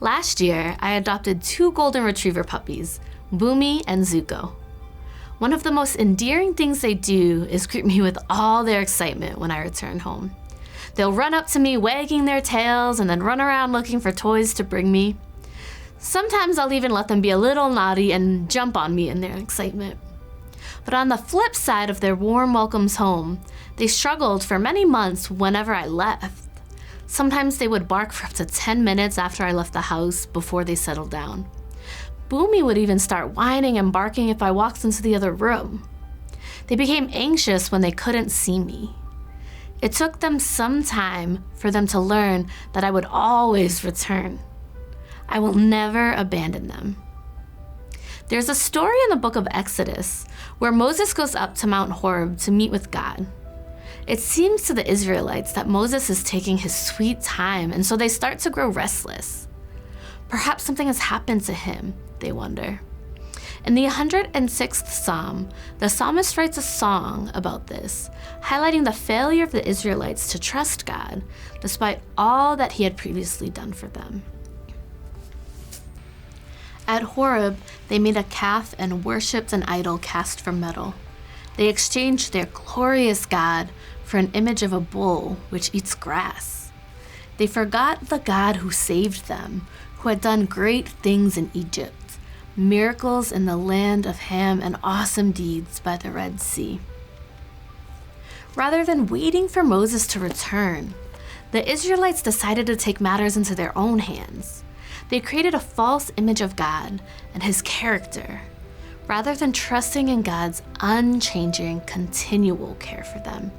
Last year, I adopted 2 golden retriever puppies, Boomy and Zuko. One of the most endearing things they do is greet me with all their excitement when I return home. They'll run up to me wagging their tails and then run around looking for toys to bring me. Sometimes I'll even let them be a little naughty and jump on me in their excitement. But on the flip side of their warm welcomes home, they struggled for many months whenever I left. Sometimes they would bark for up to 10 minutes after I left the house before they settled down. Boomy would even start whining and barking if I walked into the other room. They became anxious when they couldn't see me. It took them some time for them to learn that I would always return. I will never abandon them. There's a story in the book of Exodus where Moses goes up to Mount Horeb to meet with God. It seems to the Israelites that Moses is taking his sweet time, and so they start to grow restless. Perhaps something has happened to him, they wonder. In the 106th Psalm, the psalmist writes a song about this, highlighting the failure of the Israelites to trust God, despite all that he had previously done for them. At Horeb, they made a calf and worshipped an idol cast from metal. They exchanged their glorious God for an image of a bull which eats grass. They forgot the God who saved them, who had done great things in Egypt, miracles in the land of Ham, and awesome deeds by the Red Sea. Rather than waiting for Moses to return, the Israelites decided to take matters into their own hands. They created a false image of God and his character, rather than trusting in God's unchanging, continual care for them.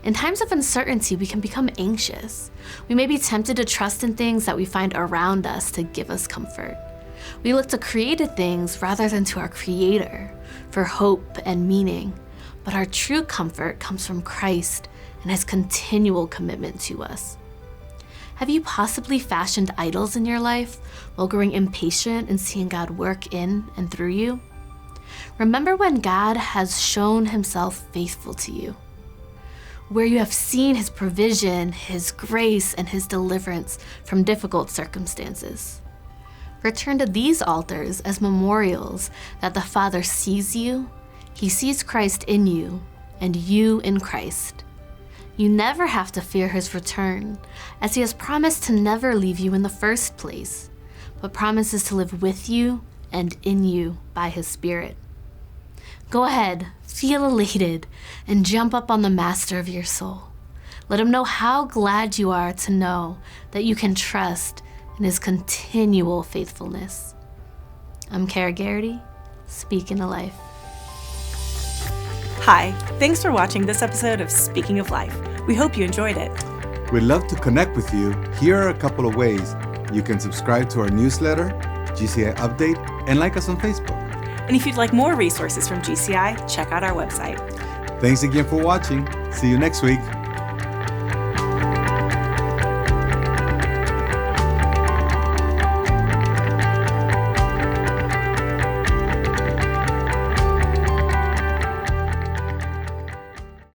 In times of uncertainty, we can become anxious. We may be tempted to trust in things that we find around us to give us comfort. We look to created things rather than to our Creator for hope and meaning, but our true comfort comes from Christ and his continual commitment to us. Have you possibly fashioned idols in your life while growing impatient and seeing God work in and through you? Remember when God has shown himself faithful to you, where you have seen his provision, his grace, and his deliverance from difficult circumstances. Return to these altars as memorials that the Father sees you, he sees Christ in you, and you in Christ. You never have to fear his return, as he has promised to never leave you in the first place, but promises to live with you and in you by his Spirit. Go ahead, feel elated, and jump up on the master of your soul. Let him know how glad you are to know that you can trust in his continual faithfulness. I'm Cara Garrity, Speaking of Life. Hi, thanks for watching this episode of Speaking of Life. We hope you enjoyed it. We'd love to connect with you. Here are a couple of ways. You can subscribe to our newsletter, GCI Update, and like us on Facebook. And if you'd like more resources from GCI, check out our website. Thanks again for watching. See you next week.